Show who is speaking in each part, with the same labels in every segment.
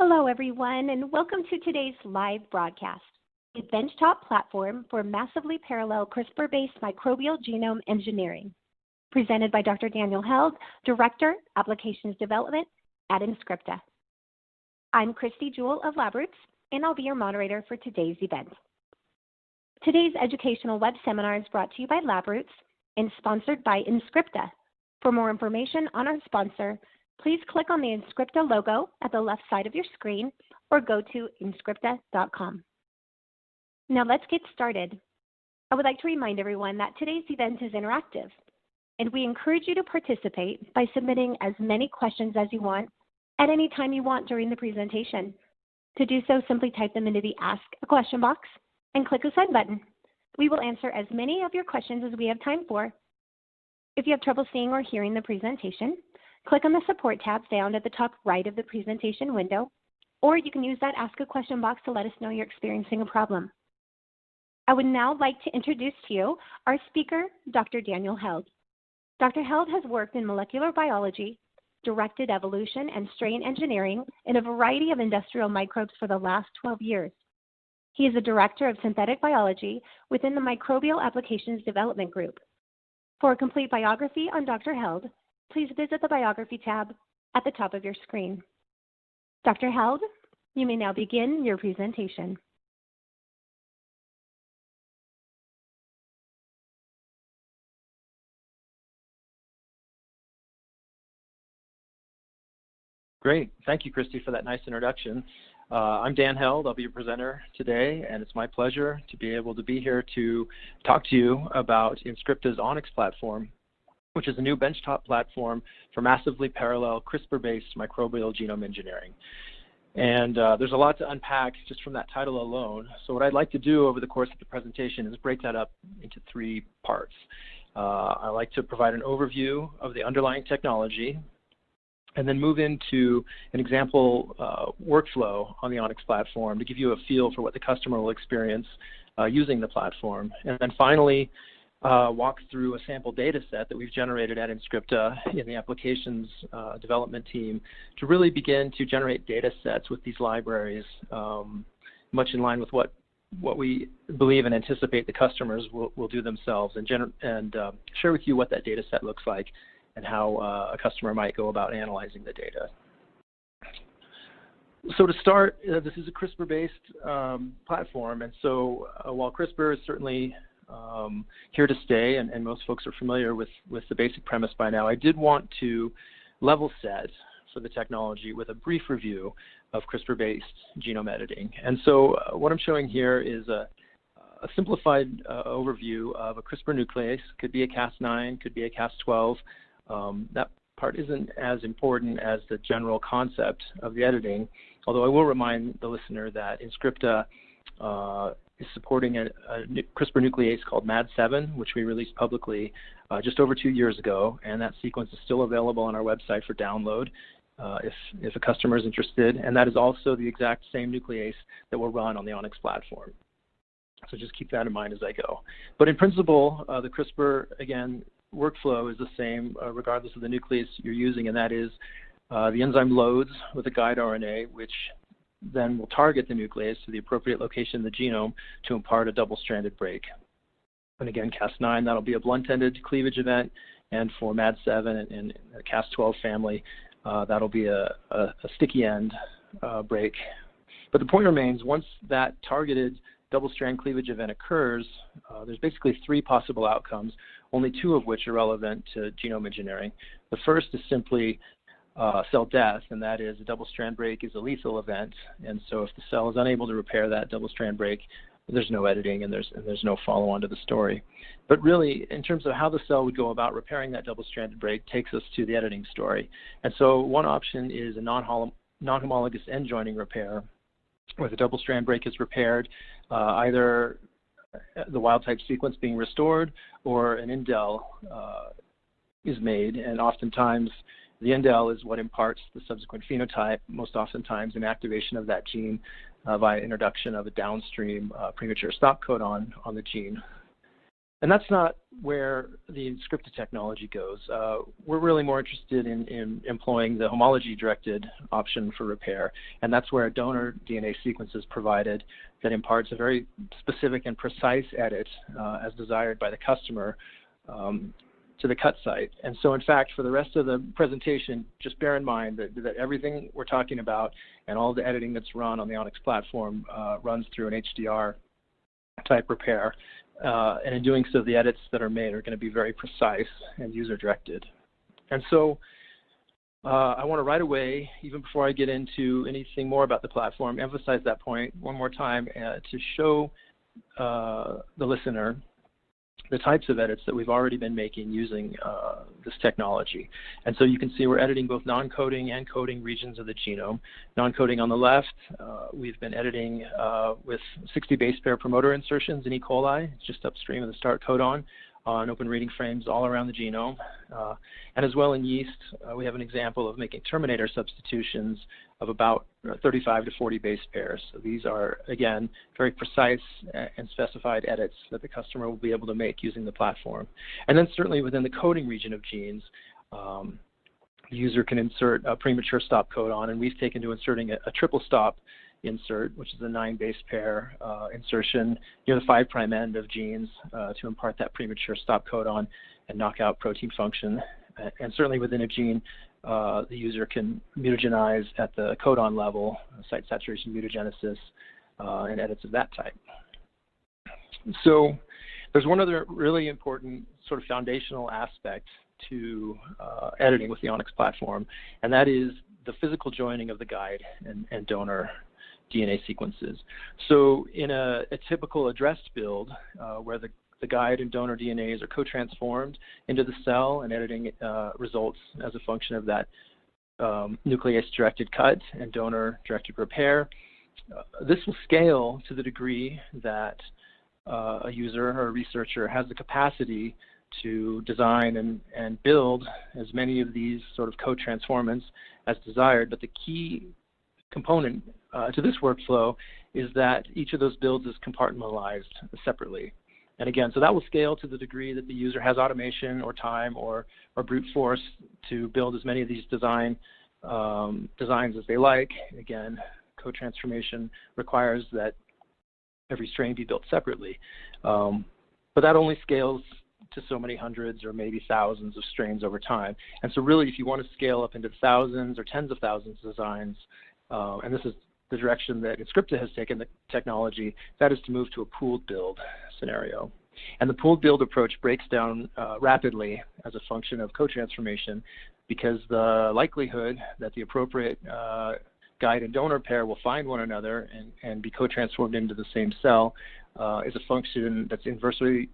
Speaker 1: Hello, everyone, and welcome to today's live broadcast, a benchtop platform for massively parallel CRISPR-based microbial genome engineering, presented by Dr. Daniel Held, Director, Applications Development at Inscripta. I'm Christy Jewell of LabRoots, and I'll be your moderator for today's event. Today's educational web seminar is brought to you by LabRoots and sponsored by Inscripta. For more information on our sponsor, please click on the Inscripta logo at the left side of your screen or go to inscripta.com. Now let's get started. I would like to remind everyone that today's event is interactive, and we encourage you to participate by submitting as many questions as you want at any time you want during the presentation. To do so, simply type them into the Ask a Question box and click the Send button. We will answer as many of your questions as we have time for. If you have trouble seeing or hearing the presentation, click on the Support tab found at the top right of the presentation window, or you can use that Ask a Question box to let us know you're experiencing a problem. I would now like to introduce to you our speaker, Dr. Daniel Held. Dr. Held has worked in molecular biology, directed evolution and strain engineering in a variety of industrial microbes for the last 12 years. He is a director of synthetic biology within the Microbial Applications Development Group. For a complete biography on Dr. Held, please visit the Biography tab at the top of your screen. Dr. Held, you may now begin your presentation.
Speaker 2: Great. Thank you, Christy, for that nice introduction. I'm Dan Held. I'll be your presenter today, and it's my pleasure to be able to be here to talk to you about Inscripta's Onyx Platform, which is a new benchtop platform for massively parallel CRISPR-based microbial genome engineering. And there's a lot to unpack just from that title alone. So what I'd like to do over the course of the presentation is break that up into three parts. I'd like to provide an overview of the underlying technology, and then move into an example workflow on the Onyx platform to give you a feel for what the customer will experience using the platform. And then finally, walk through a sample data set that we've generated at Inscripta in the applications development team to really begin to generate data sets with these libraries, much in line with what we believe and anticipate the customers will do themselves, and share with you what that data set looks like and how a customer might go about analyzing the data. So to start, this is a CRISPR-based platform, and so while CRISPR is certainly here to stay, and most folks are familiar with the basic premise by now, I did want to level set for the technology with a brief review of CRISPR-based genome editing. And so what I'm showing here is a simplified overview of a CRISPR nuclease. Could be a Cas9, could be a Cas12. That part isn't as important as the general concept of the editing, although I will remind the listener that Inscripta is supporting a CRISPR nuclease called MAD7, which we released publicly just over 2 years ago, and that sequence is still available on our website for download if a customer is interested, and that is also the exact same nuclease that will run on the Onyx platform. So just keep that in mind as I go. But in principle, the CRISPR, again, workflow is the same regardless of the nuclease you're using, and that is the enzyme loads with a guide RNA, which then will target the nuclease to the appropriate location in the genome to impart a double-stranded break. And again, Cas9, that'll be a blunt-ended cleavage event, and for MAD7 and the Cas12 family, that'll be a sticky end break. But the point remains, once that targeted double-strand cleavage event occurs, there's basically three possible outcomes, only two of which are relevant to genome engineering. The first is simply cell death, and that is a double-strand break is a lethal event, and so if the cell is unable to repair that double-strand break, there's no editing and there's no follow-on to the story. But really, in terms of how the cell would go about repairing that double-stranded break takes us to the editing story. And so one option is a non-homologous end joining repair, where the double-strand break is repaired, either the wild-type sequence being restored or an indel is made, and oftentimes the indel is what imparts the subsequent phenotype, most oftentimes an activation of that gene via introduction of a downstream premature stop codon on the gene. And that's not where the Inscripta technology goes. We're really more interested in employing the homology-directed option for repair, and that's where a donor DNA sequence is provided that imparts a very specific and precise edit as desired by the customer to the cut site. And so, in fact, for the rest of the presentation, just bear in mind that everything we're talking about and all the editing that's run on the Onyx platform runs through an HDR type repair. And in doing so, the edits that are made are going to be very precise and user-directed. And so I want to right away, even before I get into anything more about the platform, emphasize that point one more time to show the listener the types of edits that we've already been making using this technology. And so you can see we're editing both non-coding and coding regions of the genome. Non-coding on the left, we've been editing with 60 base pair promoter insertions in E. coli, just upstream of the start codon, on open reading frames all around the genome. And as well in yeast, we have an example of making terminator substitutions of about 35 to 40 base pairs. So these are, again, very precise and specified edits that the customer will be able to make using the platform. And then certainly within the coding region of genes, the user can insert a premature stop codon, and we've taken to inserting a triple stop insert, which is a 9 base pair insertion near the 5' end of genes to impart that premature stop codon and knock out protein function. And certainly within a gene, the user can mutagenize at the codon level, site saturation mutagenesis, and edits of that type. So there's one other really important sort of foundational aspect to editing with the Onyx platform, and that is the physical joining of the guide and donor DNA sequences. So in a typical addressed build where the guide and donor DNAs are co-transformed into the cell and editing results as a function of that nuclease-directed cut and donor-directed repair, this will scale to the degree that a user or a researcher has the capacity to design and build as many of these sort of co-transformants as desired. But the key component to this workflow is that each of those builds is compartmentalized separately. And again, so that will scale to the degree that the user has automation or time or brute force to build as many of these designs as they like. Again, co-transformation requires that every strain be built separately. But that only scales to so many hundreds or maybe thousands of strains over time. And so really, if you want to scale up into thousands or tens of thousands of designs, and this is the direction that Inscripta has taken the technology, that is to move to a pooled build scenario. And the pooled build approach breaks down rapidly as a function of co-transformation, because the likelihood that the appropriate guide and donor pair will find one another and be co-transformed into the same cell is a function that's inversely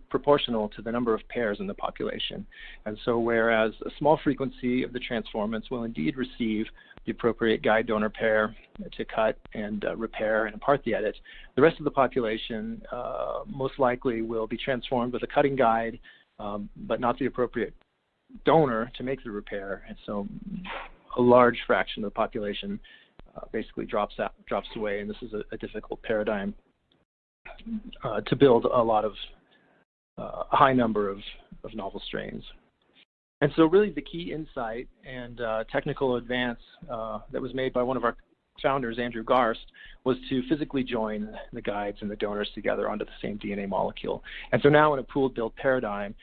Speaker 2: proportional to the number of pairs in the population. And so whereas a small frequency of the transformants will indeed receive the appropriate guide donor pair to cut and repair and impart the edit, the rest of the population most likely will be transformed with a cutting guide, but not the appropriate donor to make the repair. And so a large fraction of the population basically drops away, and this is a difficult paradigm to build a high number of novel strains. And so really the key insight and technical advance that was made by one of our founders, Andrew Garst, was to physically join the guides and the donors together onto the same DNA molecule. And so now in a pooled build paradigm,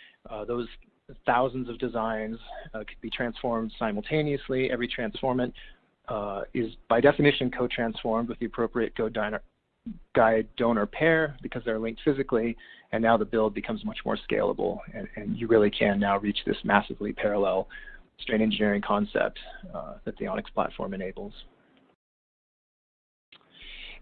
Speaker 2: those thousands of designs could be transformed simultaneously. Every transformant is by definition co-transformed with the appropriate guide donor pair because they're linked physically, and now the build becomes much more scalable, and you really can now reach this massively parallel strain engineering concept that the Onyx platform enables.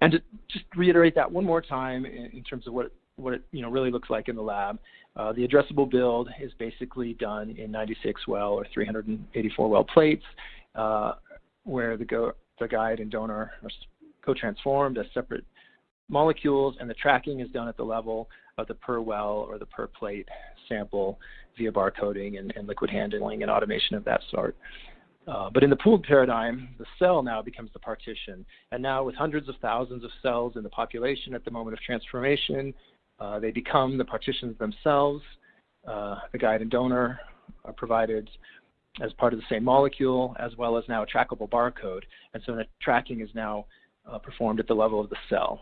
Speaker 2: And to just reiterate that one more time in terms of what it really looks like in the lab, the addressable build is basically done in 96 well or 384 well plates, where the guide and donor are co-transformed as separate molecules, and the tracking is done at the level of the per well or the per plate sample via barcoding and liquid handling and automation of that sort. But in the pooled paradigm, the cell now becomes the partition. And now with hundreds of thousands of cells in the population at the moment of transformation, They become the partitions themselves. The guide and donor are provided as part of the same molecule, as well as now a trackable barcode. And so the tracking is now performed at the level of the cell.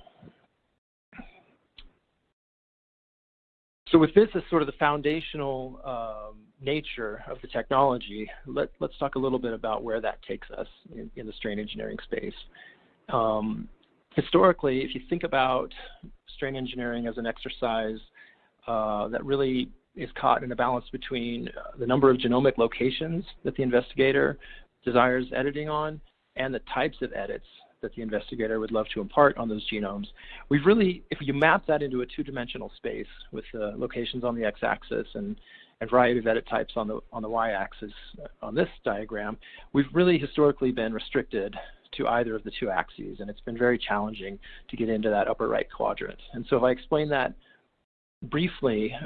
Speaker 2: So with this as sort of the foundational nature of the technology, let's talk a little bit about where that takes us in the strain engineering space. Historically, if you think about strain engineering as an exercise that really is caught in a balance between the number of genomic locations that the investigator desires editing on and the types of edits that the investigator would love to impart on those genomes. We've really, if you map that into a two-dimensional space with locations on the x-axis and a variety of edit types on the y-axis on this diagram, we've really historically been restricted to either of the two axes, and it's been very challenging to get into that upper right quadrant. And so if I explain that briefly,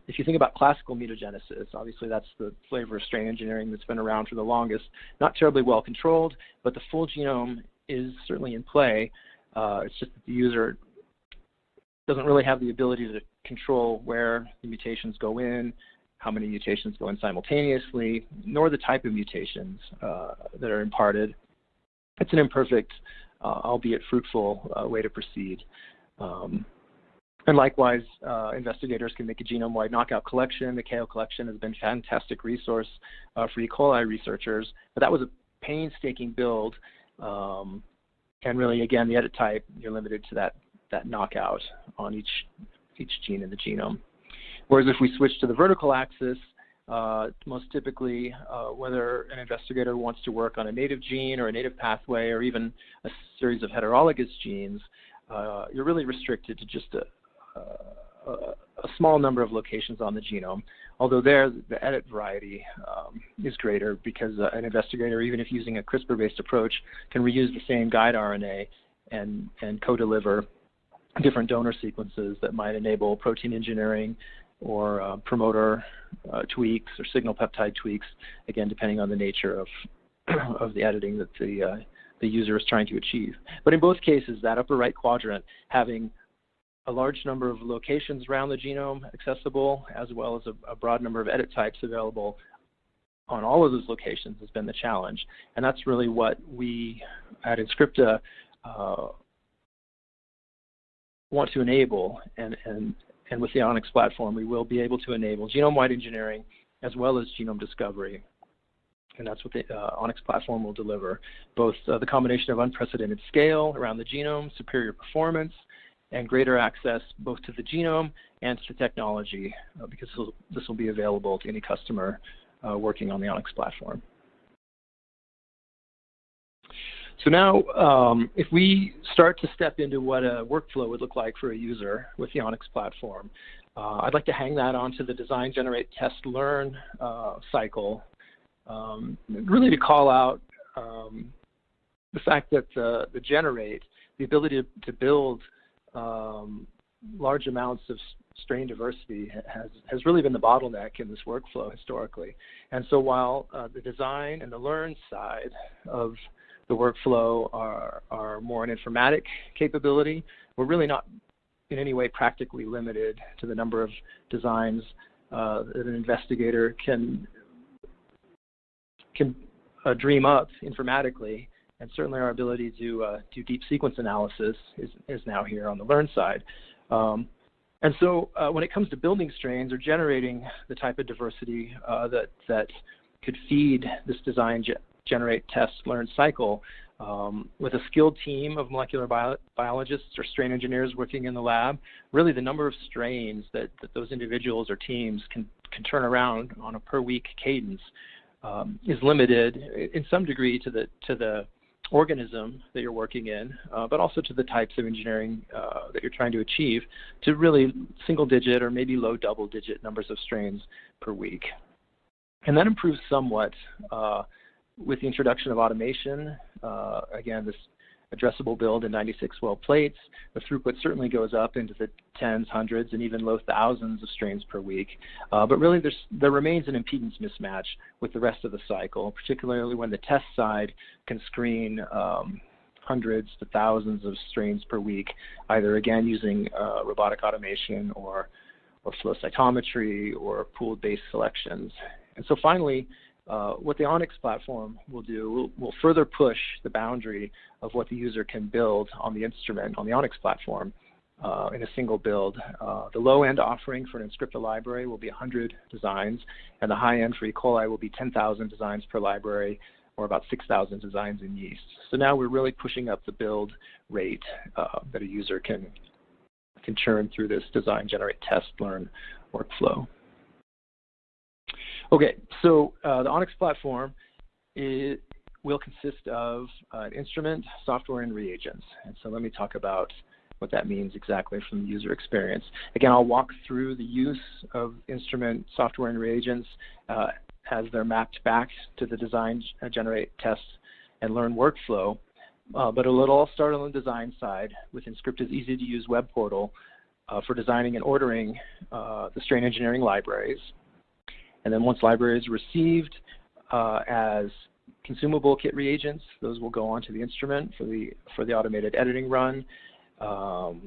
Speaker 2: if you think about classical mutagenesis, obviously that's the flavor of strain engineering that's been around for the longest, not terribly well controlled, but the full genome is certainly in play. It's just that the user doesn't really have the ability to control where the mutations go in, how many mutations go in simultaneously, nor the type of mutations that are imparted. It's an imperfect, albeit fruitful, way to proceed. And likewise, investigators can make a genome-wide knockout collection. The KO collection has been a fantastic resource for E. coli researchers, but that was a painstaking build. And really, again, the edit type, you're limited to that knockout on each gene in the genome. Whereas if we switch to the vertical axis, most typically, whether an investigator wants to work on a native gene or a native pathway or even a series of heterologous genes, you're really restricted to just a small number of locations on the genome, although there the edit variety is greater because an investigator, even if using a CRISPR-based approach, can reuse the same guide RNA and co-deliver different donor sequences that might enable protein engineering or promoter tweaks or signal peptide tweaks, again, depending on the nature of the editing that the user is trying to achieve. But in both cases, that upper right quadrant, having a large number of locations around the genome accessible, as well as a broad number of edit types available on all of those locations, has been the challenge. And that's really what we at Inscripta want to enable. And with the Onyx platform, we will be able to enable genome-wide engineering as well as genome discovery. And that's what the Onyx platform will deliver, both the combination of unprecedented scale around the genome, superior performance, and greater access both to the genome and to technology, because this will be available to any customer working on the Onyx platform. So now, if we start to step into what a workflow would look like for a user with the Onyx platform, I'd like to hang that onto the design, generate, test, learn cycle, really to call out the fact that the generate, the ability to build large amounts of strain diversity has really been the bottleneck in this workflow historically. And so while the design and the learn side of the workflow are more an informatic capability, we're really not in any way practically limited to the number of designs that an investigator can dream up informatically. And certainly our ability to do deep sequence analysis is now here on the learn side. And so when it comes to building strains or generating the type of diversity that could feed this design, generate, test, learn cycle, with a skilled team of molecular biologists or strain engineers working in the lab, really the number of strains that those individuals or teams can turn around on a per week cadence is limited in some degree to the organism that you're working in, but also to the types of engineering that you're trying to achieve, to really single digit or maybe low double digit numbers of strains per week. And that improves somewhat with the introduction of automation. Again, this addressable build in 96-well plates, the throughput certainly goes up into the tens, hundreds, and even low thousands of strains per week. But really there remains an impedance mismatch with the rest of the cycle, particularly when the test side can screen hundreds to thousands of strains per week, either again using robotic automation or flow cytometry or pooled-based selections. And so finally, what the Onyx platform will do will further push the boundary of what the user can build on the instrument, on the Onyx platform, in a single build. The low-end offering for an Inscripta library will be 100 designs, and the high-end for E. coli will be 10,000 designs per library, or about 6,000 designs in yeast. So now we're really pushing up the build rate that a user can churn through this design, generate, test, learn workflow. Okay, so the Onyx platform will consist of an instrument, software, and reagents. And so let me talk about what that means exactly from the user experience. Again, I'll walk through the use of instrument, software, and reagents as they're mapped back to the design, generate, test, and learn workflow. But it'll all start on the design side with Inscripta's easy-to-use web portal for designing and ordering the strain engineering libraries. And then once libraries are received as consumable kit reagents, those will go onto the instrument for the automated editing run. The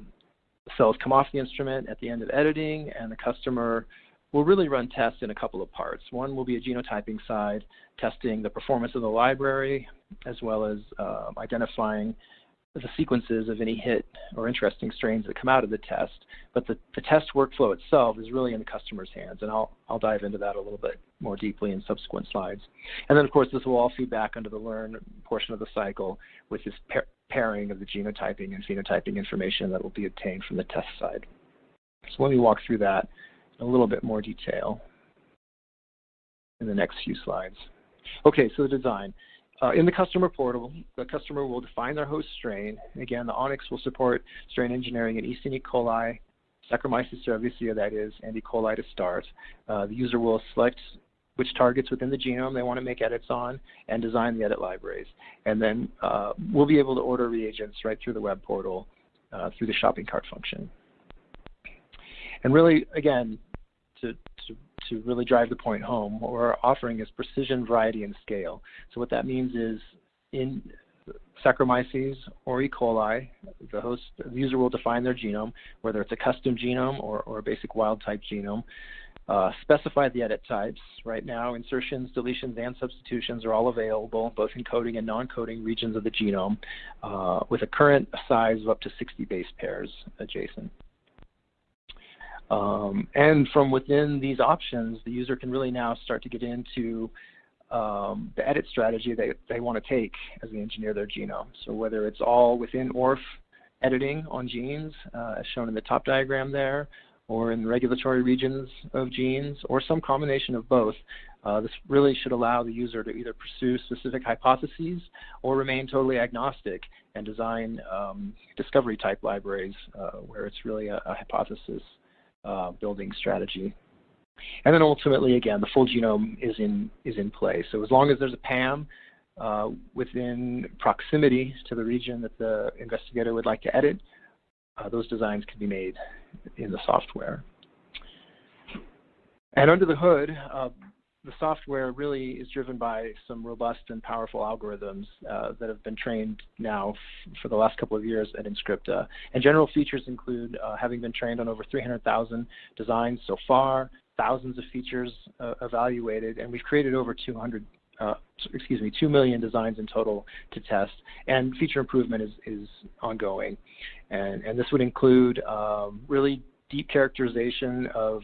Speaker 2: cells come off the instrument at the end of editing, and the customer will really run tests in a couple of parts. One will be a genotyping side, testing the performance of the library, as well as identifying the sequences of any hit or interesting strains that come out of the test. But the test workflow itself is really in the customer's hands, and I'll dive into that a little bit more deeply in subsequent slides. And then, of course, this will all feed back under the learn portion of the cycle with this pairing of the genotyping and phenotyping information that will be obtained from the test side. So let me walk through that in a little bit more detail in the next few slides. Okay, so the design. In the customer portal, the customer will define their host strain. Again, the Onyx will support strain engineering in yeast and E. coli, Saccharomyces cerevisiae, that is, and E. coli to start. The user will select which targets within the genome they want to make edits on and design the edit libraries. And then we'll be able to order reagents right through the web portal through the shopping cart function. And really, again, to really drive the point home, what we're offering is precision, variety, and scale. So what that means is in Saccharomyces or E. coli, the user will define their genome, whether it's a custom genome or a basic wild-type genome, specify the edit types. Right now, insertions, deletions, and substitutions are all available, both in coding and non-coding regions of the genome, with a current size of up to 60 base pairs adjacent. And from within these options, the user can really now start to get into the edit strategy that they want to take as they engineer their genome. So whether it's all within ORF editing on genes, as shown in the top diagram there, or in regulatory regions of genes, or some combination of both, this really should allow the user to either pursue specific hypotheses or remain totally agnostic and design discovery type libraries where it's really a hypothesis building strategy. And then ultimately, again, the full genome is in play. So as long as there's a PAM within proximity to the region that the investigator would like to edit, those designs can be made in the software. And under the hood, the software really is driven by some robust and powerful algorithms that have been trained now for the last couple of years at Inscripta. And general features include having been trained on over 300,000 designs so far, thousands of features evaluated, and we've created over 2 million designs in total to test, and feature improvement is ongoing. And this would include really deep characterization of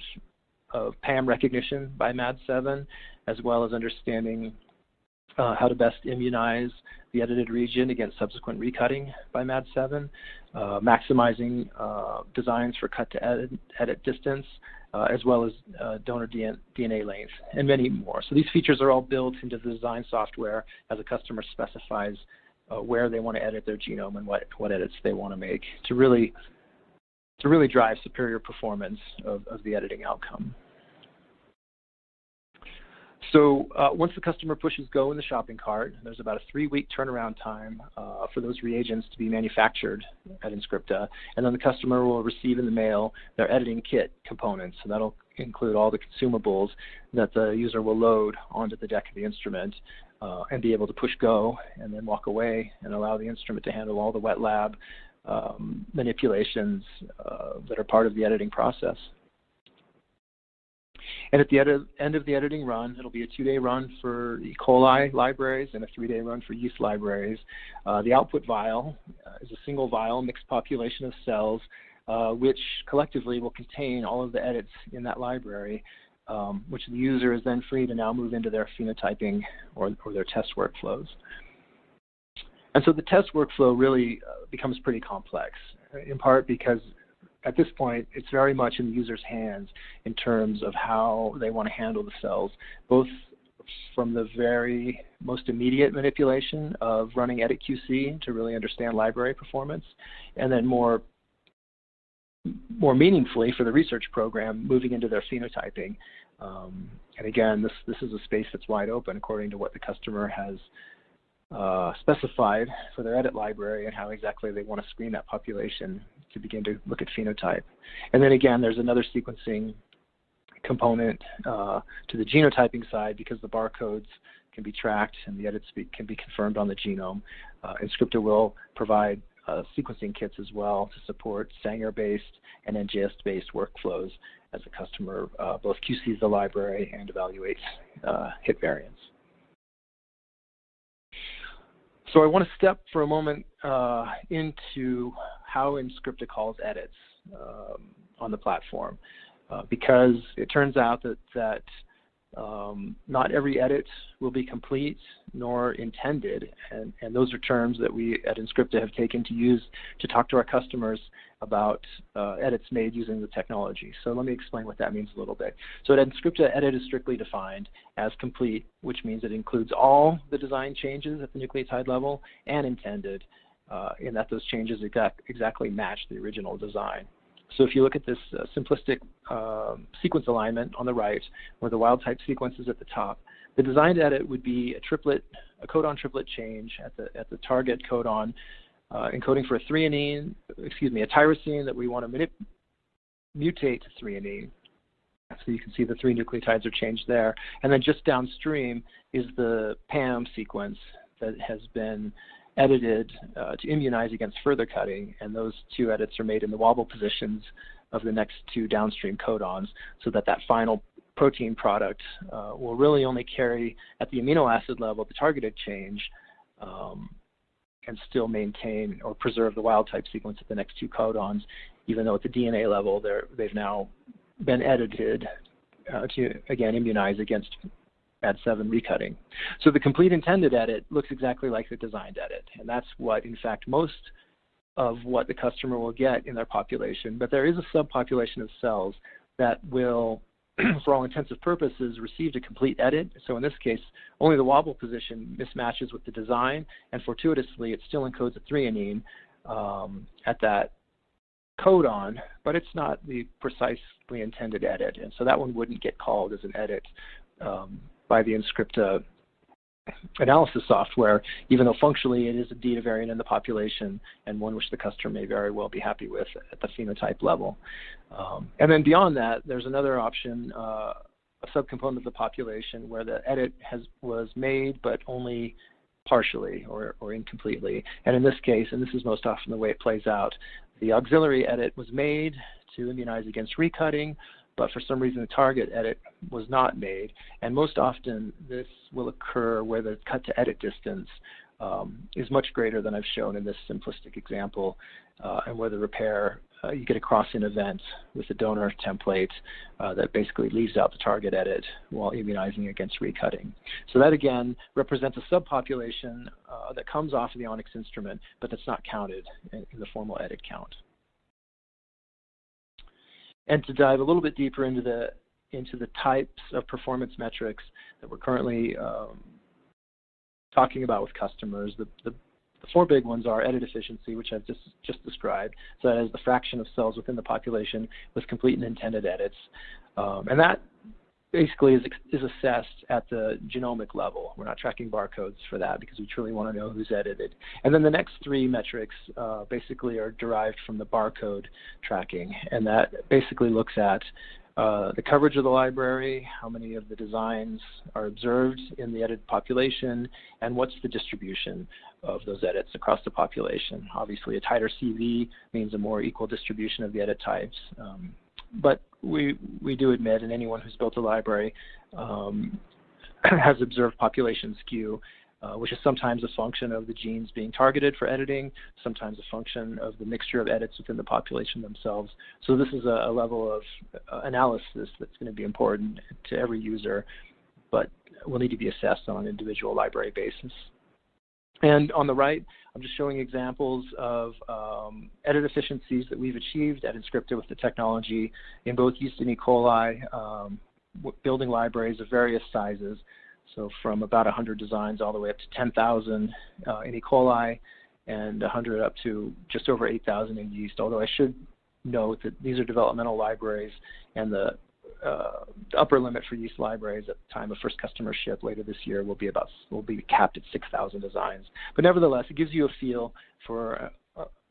Speaker 2: PAM recognition by MAD7, as well as understanding how to best immunize the edited region against subsequent recutting by MAD7, maximizing designs for cut to edit distance, as well as donor DNA length, and many more. So these features are all built into the design software as a customer specifies where they want to edit their genome and what edits they want to make to really drive superior performance of the editing outcome. So once the customer pushes go in the shopping cart, there's about a 3-week turnaround time for those reagents to be manufactured at Inscripta, and then the customer will receive in the mail their editing kit components. So that'll include all the consumables that the user will load onto the deck of the instrument and be able to push go and then walk away and allow the instrument to handle all the wet lab manipulations that are part of the editing process. And at the end of the editing run, it'll be a 2-day run for E. coli libraries and a 3-day run for yeast libraries. The output vial is a single vial, mixed population of cells, which collectively will contain all of the edits in that library, which the user is then free to now move into their phenotyping or their test workflows. And so the test workflow really becomes pretty complex, in part because at this point, it's very much in the user's hands in terms of how they want to handle the cells, both from the very most immediate manipulation of running edit QC to really understand library performance, and then more meaningfully for the research program, moving into their phenotyping. And again, this is a space that's wide open according to what the customer has specified for their edit library and how exactly they want to screen that population to begin to look at phenotype. And then again, there's another sequencing component to the genotyping side because the barcodes can be tracked and the edits can be confirmed on the genome. Inscripta will provide sequencing kits as well to support Sanger-based and NGS-based workflows as the customer both QCs the library and evaluates hit variants. So I want to step for a moment into how Inscripta calls edits on the platform, because it turns out that not every edit will be complete nor intended, and those are terms that we at Inscripta have taken to use to talk to our customers about edits made using the technology. So let me explain what that means a little bit. So at Inscripta, edit is strictly defined as complete, which means it includes all the design changes at the nucleotide level and intended, in that those changes exactly match the original design. So if you look at this simplistic sequence alignment on the right, where the wild type sequence is at the top, the designed edit would be a codon triplet change at the target codon, encoding for a tyrosine that we want to mutate to threonine. So you can see the 3 nucleotides are changed there. And then just downstream is the PAM sequence that has been edited to immunize against further cutting, and those 2 edits are made in the wobble positions of the next 2 downstream codons, so that final protein product will really only carry at the amino acid level the targeted change and still maintain or preserve the wild type sequence at the next 2 codons, even though at the DNA level they've now been edited to again immunize against Ad7 recutting. So the complete intended edit looks exactly like the designed edit, and that's what, in fact, most of what the customer will get in their population. But there is a subpopulation of cells that will, for all intents and purposes, receive a complete edit. So in this case, only the wobble position mismatches with the design, and fortuitously, it still encodes a threonine at that codon, but it's not the precisely intended edit, and so that one wouldn't get called as an edit by the Inscripta analysis software, even though functionally it is indeed a variant in the population and one which the customer may very well be happy with at the phenotype level. And then beyond that, there's another option, a subcomponent of the population where the edit was made but only partially or incompletely. And in this case, and this is most often the way it plays out, the auxiliary edit was made to immunize against recutting, but for some reason the target edit was not made. And most often this will occur where the cut to edit distance is much greater than I've shown in this simplistic example, and where the repair, you get a cross-in event with the donor template that basically leaves out the target edit while immunizing against recutting. So that again represents a subpopulation that comes off of the Onyx instrument, but that's not counted in the formal edit count. And to dive a little bit deeper into the types of performance metrics that we're currently talking about with customers, the 4 big ones are edit efficiency, which I've just described. So that is the fraction of cells within the population with complete and intended edits. And that basically is assessed at the genomic level. We're not tracking barcodes for that because we truly want to know who's edited. And then the next 3 metrics basically are derived from the barcode tracking. And that basically looks at the coverage of the library, how many of the designs are observed in the edited population, and what's the distribution of those edits across the population. Obviously, a tighter CV means a more equal distribution of the edit types. But we do admit, and anyone who's built a library has observed population skew, which is sometimes a function of the genes being targeted for editing, sometimes a function of the mixture of edits within the population themselves. So this is a level of analysis that's going to be important to every user, but will need to be assessed on an individual library basis. And on the right, I'm just showing examples of edit efficiencies that we've achieved at Inscripta with the technology in both yeast and E. coli, building libraries of various sizes. So from about 100 designs all the way up to 10,000 in E. coli and 100 up to just over 8,000 in yeast, although I should note that these are developmental libraries, and the upper limit for yeast libraries at the time of first customer ship later this year will be capped at 6,000 designs. But nevertheless, it gives you a feel for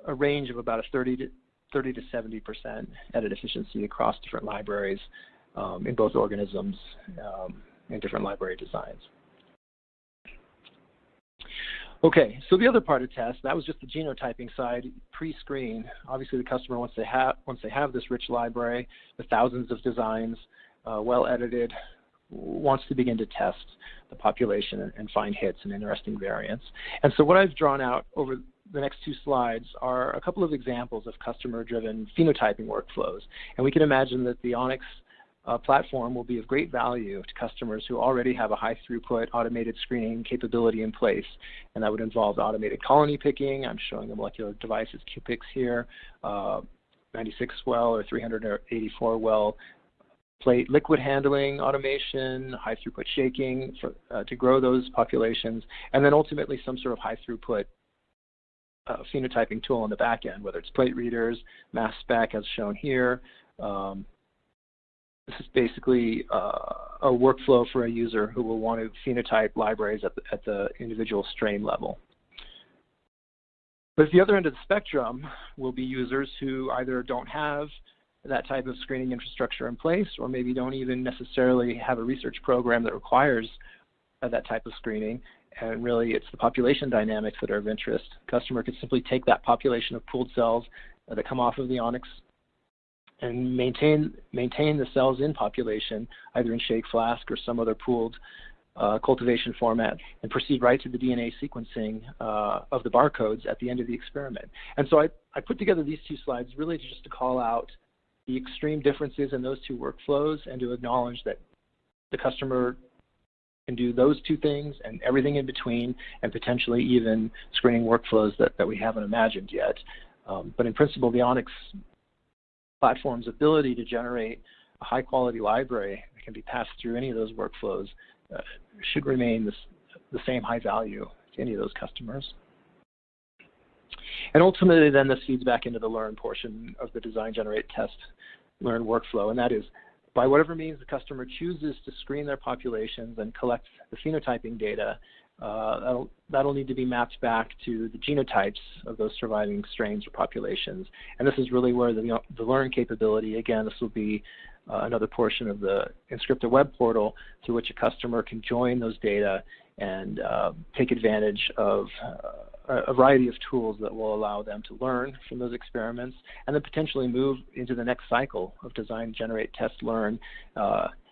Speaker 2: a range of about a 30 to 70% edit efficiency across different libraries in both organisms and different library designs. Okay, so the other part of test, that was just the genotyping side, pre-screen. Obviously, the customer, once they have this rich library with thousands of designs, well edited, wants to begin to test the population and find hits and interesting variants. And so what I've drawn out over the next two slides are a couple of examples of customer-driven phenotyping workflows. And we can imagine that the Onyx platform will be of great value to customers who already have a high throughput automated screening capability in place, and that would involve automated colony picking. I'm showing the molecular devices QPix here, 96 well or 384 well plate liquid handling automation, high throughput shaking to grow those populations, and then ultimately some sort of high throughput phenotyping tool on the back end, whether it's plate readers, mass spec as shown here. This is basically a workflow for a user who will want to phenotype libraries at the individual strain level. But at the other end of the spectrum will be users who either don't have that type of screening infrastructure in place, or maybe don't even necessarily have a research program that requires that type of screening. And really, it's the population dynamics that are of interest. The customer could simply take that population of pooled cells that come off of the Onyx and maintain the cells in population, either in shake flask or some other pooled cultivation format, and proceed right to the DNA sequencing of the barcodes at the end of the experiment. And so I put together these two slides really just to call out the extreme differences in those two workflows and to acknowledge that the customer can do those two things and everything in between, and potentially even screening workflows that we haven't imagined yet. But in principle, the Onyx platform's ability to generate a high-quality library that can be passed through any of those workflows should remain the same high value to any of those customers. And ultimately, then, this feeds back into the learn portion of the design, generate, test, learn workflow, and that is, by whatever means the customer chooses to screen their populations and collect the phenotyping data, that'll need to be mapped back to the genotypes of those surviving strains or populations. And this is really where the learn capability, again, this will be another portion of the Inscripta web portal through which a customer can join those data and take advantage of a variety of tools that will allow them to learn from those experiments and then potentially move into the next cycle of design, generate, test, learn,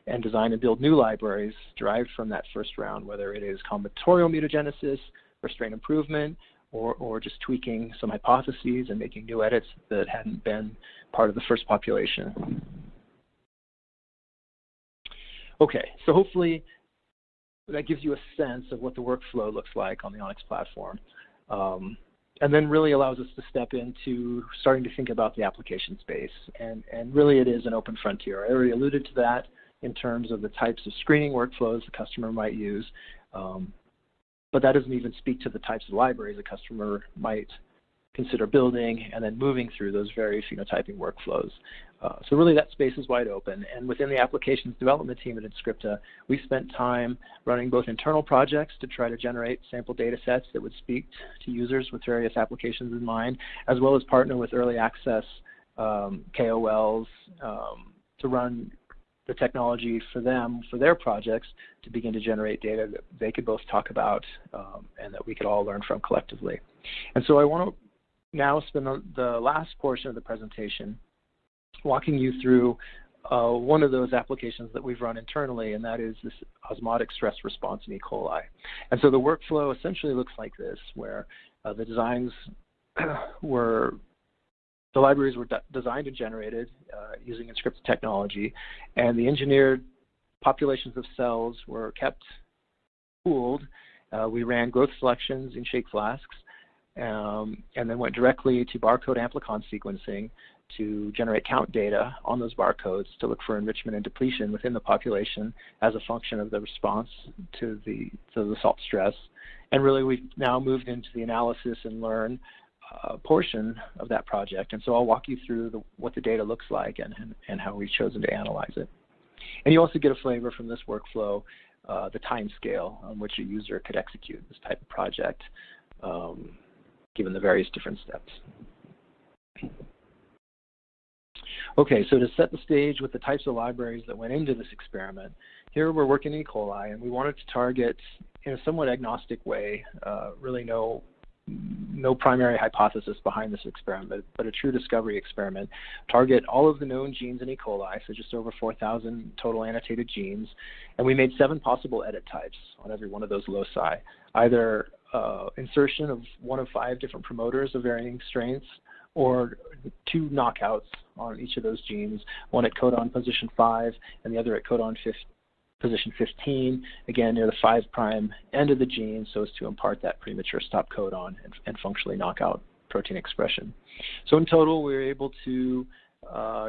Speaker 2: and design and build new libraries derived from that first round, whether it is combinatorial mutagenesis or strain improvement, or just tweaking some hypotheses and making new edits that hadn't been part of the first population. Okay, so hopefully that gives you a sense of what the workflow looks like on the Onyx platform. And then really allows us to step into starting to think about the application space. And really it is an open frontier. I already alluded to that in terms of the types of screening workflows the customer might use. But that doesn't even speak to the types of libraries a customer might consider building and then moving through those very phenotyping workflows. So really that space is wide open. And within the applications development team at Inscripta, we spent time running both internal projects to try to generate sample data sets that would speak to users with various applications in mind, as well as partner with early access KOLs to run the technology for them, for their projects, to begin to generate data that they could both talk about and that we could all learn from collectively. And so I want to now spend the last portion of the presentation walking you through one of those applications that we've run internally, and that is this osmotic stress response in E. coli. And so the workflow essentially looks like this, where the designs the libraries were designed and generated using Inscripta technology, and the engineered populations of cells were kept pooled. We ran growth selections in shake flasks, and then went directly to barcode amplicon sequencing to generate count data on those barcodes to look for enrichment and depletion within the population as a function of the response to the salt stress. And really, we've now moved into the analysis and learn portion of that project. And so I'll walk you through what the data looks like and how we've chosen to analyze it. And you also get a flavor from this workflow, the time scale on which a user could execute this type of project, given the various different steps. Okay, so to set the stage with the types of libraries that went into this experiment, here we're working in E. coli, and we wanted to target, in a somewhat agnostic way, really no primary hypothesis behind this experiment, but a true discovery experiment, target all of the known genes in E. coli, so just over 4,000 total annotated genes, and we made 7 possible edit types on every one of those loci, either insertion of one of 5 different promoters of varying strengths, or 2 knockouts on each of those genes, one at codon position 5 and the other at codon position 15, again near the 5' end of the gene, so as to impart that premature stop codon and functionally knock out protein expression. So in total, we were able to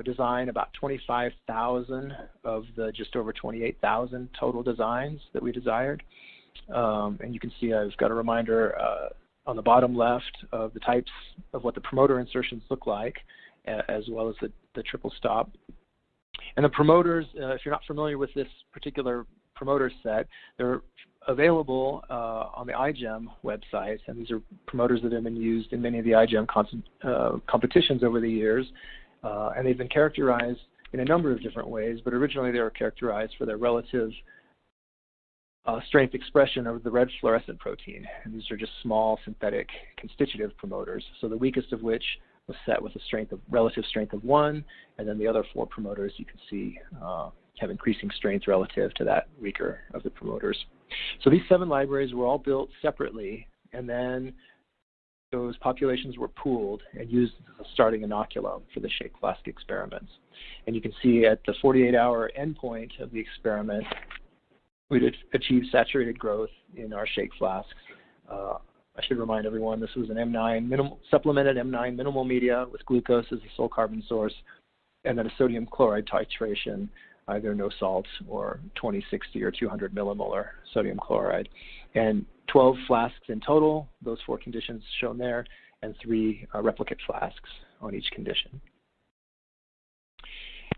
Speaker 2: design about 25,000 of the just over 28,000 total designs that we desired. And you can see I've got a reminder on the bottom left of the types of what the promoter insertions look like, as well as the triple stop. And the promoters, if you're not familiar with this particular promoter set, they're available on the iGEM website, and these are promoters that have been used in many of the iGEM competitions over the years, and they've been characterized in a number of different ways, but originally they were characterized for their relative strength expression of the red fluorescent protein, and these are just small synthetic constitutive promoters, so the weakest of which was set with a relative strength of 1, and then the other 4 promoters you can see have increasing strength relative to that weaker of the promoters. So these 7 libraries were all built separately, and then those populations were pooled and used as a starting inoculum for the shake flask experiments. And you can see at the 48-hour endpoint of the experiment, we did achieve saturated growth in our shake flasks. I should remind everyone this was an M9 supplemented M9 minimal media with glucose as the sole carbon source, and then a sodium chloride titration, either no salt or 2060 or 200 millimolar sodium chloride. And 12 flasks in total, those 4 conditions shown there, and 3 replicate flasks on each condition.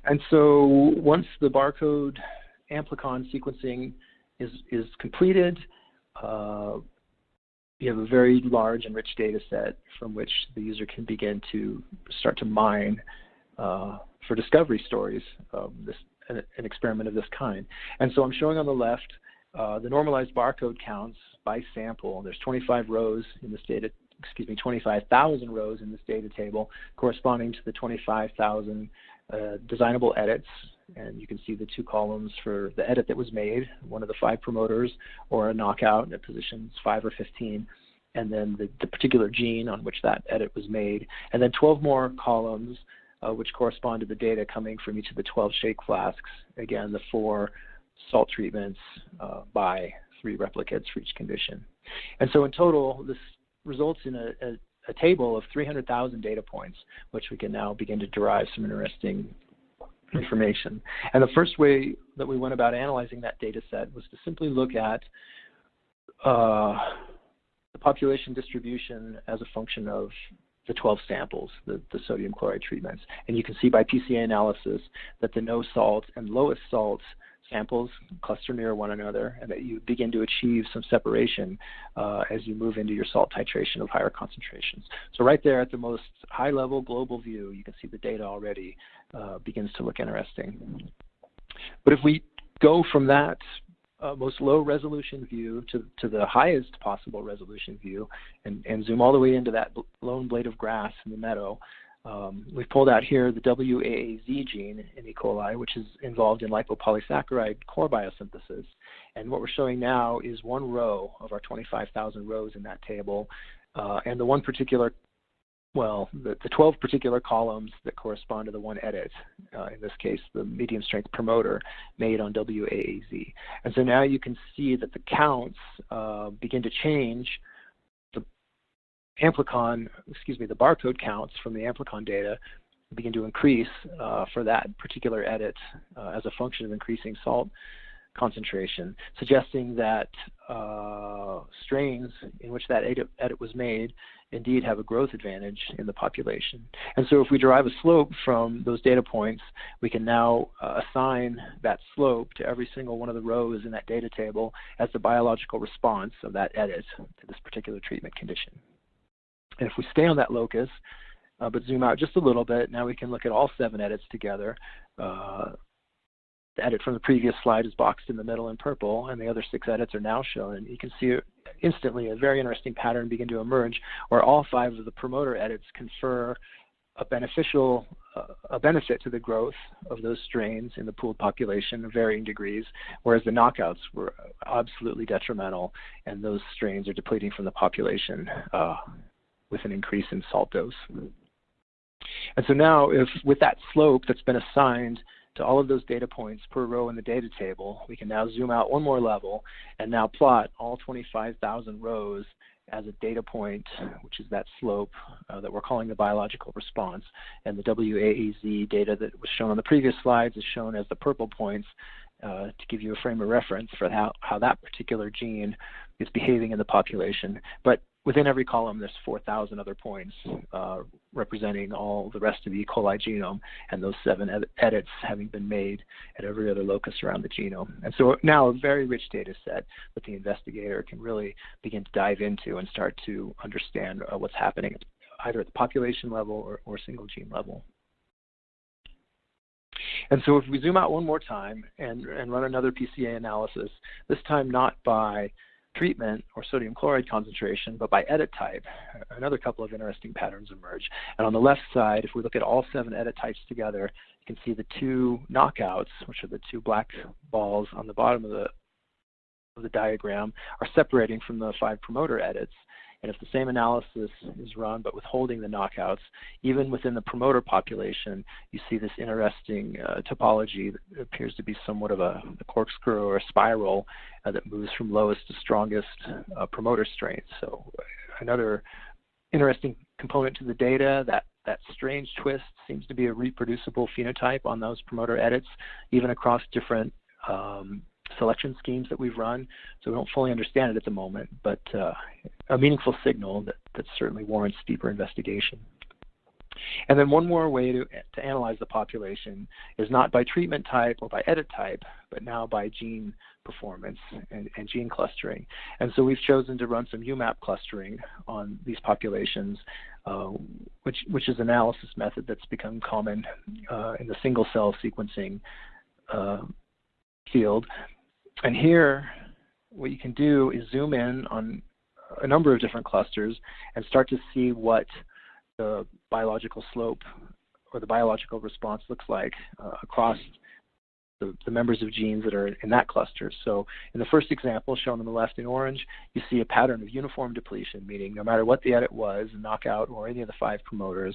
Speaker 2: And so once the barcode amplicon sequencing is completed, you have a very large and rich data set from which the user can begin to start to mine for discovery stories of an experiment of this kind. And so I'm showing on the left the normalized barcode counts by sample. There's 25 rows in this data, 25,000 rows in this data table corresponding to the 25,000 designable edits. And you can see the 2 columns for the edit that was made, one of the 5 promoters, or a knockout at positions 5 or 15, and then the particular gene on which that edit was made. And then 12 more columns, which correspond to the data coming from each of the 12 shake flasks. Again, the 4 salt treatments by 3 replicates for each condition. And so in total, this results in a table of 300,000 data points, which we can now begin to derive some interesting information. And the first way that we went about analyzing that data set was to simply look at the population distribution as a function of the 12 samples, the sodium chloride treatments. And you can see by PCA analysis that the no salt and lowest salt samples cluster near one another, and that you begin to achieve some separation as you move into your salt titration of higher concentrations. So right there at the most high-level global view, you can see the data already begins to look interesting. But if we go from that most low resolution view to the highest possible resolution view and zoom all the way into that lone blade of grass in the meadow, we've pulled out here the WAAZ gene in E. coli, which is involved in lipopolysaccharide core biosynthesis. And what we're showing now is one row of our 25,000 rows in that table, and the one particular, well, the 12 particular columns that correspond to the one edit, in this case, the medium strength promoter made on WAAZ. And so now you can see that the counts begin to change. The the barcode counts from the amplicon data begin to increase for that particular edit as a function of increasing salt concentration, suggesting that strains in which that edit was made indeed have a growth advantage in the population. And so if we derive a slope from those data points, we can now assign that slope to every single one of the rows in that data table as the biological response of that edit to this particular treatment condition. And if we stay on that locus, but zoom out just a little bit, now we can look at all 7 edits together. The edit from the previous slide is boxed in the middle in purple, and the other 6 edits are now shown. And you can see instantly a very interesting pattern begin to emerge, where all 5 of the promoter edits confer a benefit to the growth of those strains in the pooled population of varying degrees, whereas the knockouts were absolutely detrimental, and those strains are depleting from the population with an increase in salt dose. And so now, if with that slope that's been assigned to all of those data points per row in the data table, we can now zoom out one more level and now plot all 25,000 rows as a data point, which is that slope that we're calling the biological response. And the WAAZ data that was shown on the previous slides is shown as the purple points to give you a frame of reference for how that particular gene is behaving in the population. But within every column, there's 4,000 other points representing all the rest of the E. coli genome, and those 7 edits having been made at every other locus around the genome. And so now a very rich data set that the investigator can really begin to dive into and start to understand what's happening either at the population level or single gene level. And so if we zoom out one more time and run another PCA analysis, this time not by treatment or sodium chloride concentration, but by edit type, another couple of interesting patterns emerge. And on the left side, if we look at all 7 edit types together, you can see the 2 knockouts, which are the 2 black balls on the bottom of the diagram, are separating from the 5 promoter edits. And if the same analysis is run but withholding the knockouts, even within the promoter population, you see this interesting topology that appears to be somewhat of a corkscrew or a spiral that moves from lowest to strongest promoter strains. So another interesting component to the data, that strange twist seems to be a reproducible phenotype on those promoter edits, even across different selection schemes that we've run. So we don't fully understand it at the moment, but a meaningful signal that certainly warrants deeper investigation. And then one more way to analyze the population is not by treatment type or by edit type, but now by gene performance and gene clustering. And so we've chosen to run some UMAP clustering on these populations, which is an analysis method that's become common in the single cell sequencing field. And here, what you can do is zoom in on a number of different clusters and start to see what the biological slope or the biological response looks like across the members of genes that are in that cluster. So in the first example, shown on the left in orange, you see a pattern of uniform depletion, meaning no matter what the edit was, knockout or any of the 5 promoters,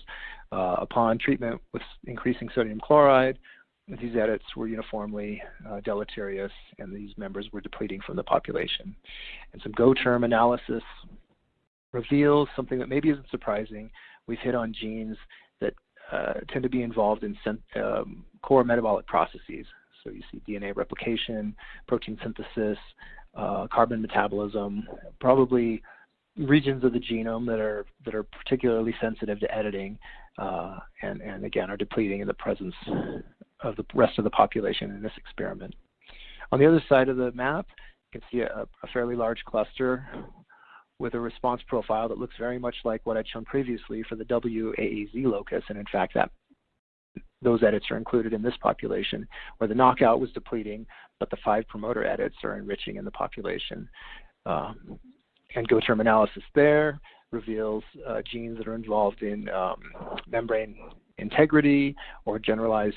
Speaker 2: upon treatment with increasing sodium chloride, these edits were uniformly deleterious, and these members were depleting from the population. And some Go-term analysis reveals something that maybe isn't surprising. We've hit on genes that tend to be involved in core metabolic processes. So you see DNA replication, protein synthesis, carbon metabolism, probably regions of the genome that are particularly sensitive to editing, and again are depleting in the presence of the rest of the population in this experiment. On the other side of the map, you can see a fairly large cluster with a response profile that looks very much like what I'd shown previously for the WAAZ locus, and in fact that those edits are included in this population, where the knockout was depleting, but the 5 promoter edits are enriching in the population. And GoTerm analysis there reveals genes that are involved in membrane integrity or generalized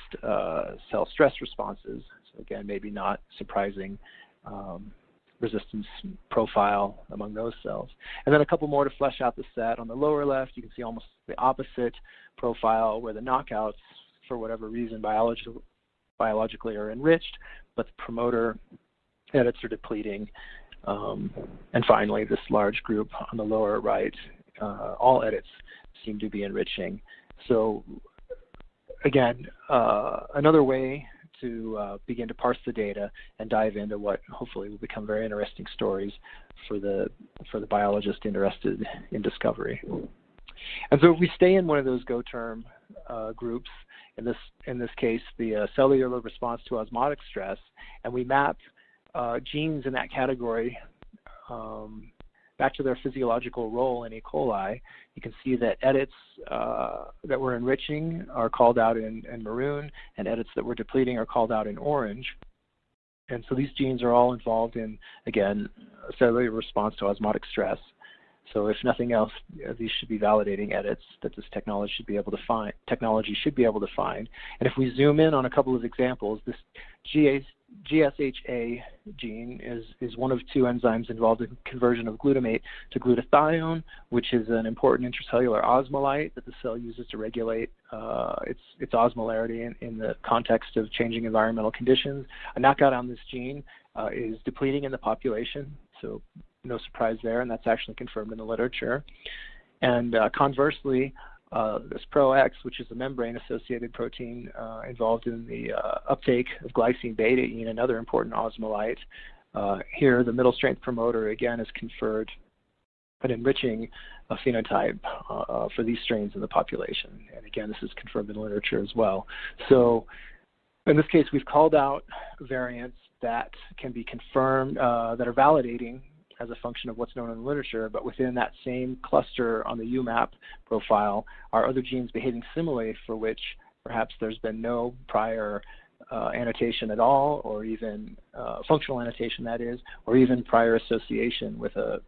Speaker 2: cell stress responses. So again, maybe not surprising resistance profile among those cells. And then a couple more to flesh out the set. On the lower left, you can see almost the opposite profile where the knockouts, for whatever reason, biologically are enriched, but the promoter edits are depleting. And finally, this large group on the lower right, all edits seem to be enriching. So again, another way to begin to parse the data and dive into what hopefully will become very interesting stories for the biologist interested in discovery. And so if we stay in one of those GoTerm groups, in this case, the cellular response to osmotic stress, and we map genes in that category back to their physiological role in E. coli, you can see that edits that were enriching are called out in maroon, and edits that were depleting are called out in orange. And so these genes are all involved in, again, a cellular response to osmotic stress. So if nothing else, these should be validating edits that this technology should be able to find. And if we zoom in on a couple of examples, this GSHA gene is one of 2 enzymes involved in conversion of glutamate to glutathione, which is an important intracellular osmolyte that the cell uses to regulate its osmolarity in the context of changing environmental conditions. A knockout on this gene is depleting in the population, so no surprise there, and that's actually confirmed in the literature. And conversely, this ProX, which is a membrane-associated protein involved in the uptake of glycine betaine, another important osmolyte. Here, the middle-strength promoter, again, is conferred an enriching phenotype for these strains in the population. And again, this is confirmed in the literature as well. So in this case, we've called out variants that can be confirmed, that are validating as a function of what's known in the literature, but within that same cluster on the UMAP profile are other genes behaving similarly for which perhaps there's been no prior annotation at all, or even functional annotation, that is, or even prior association with a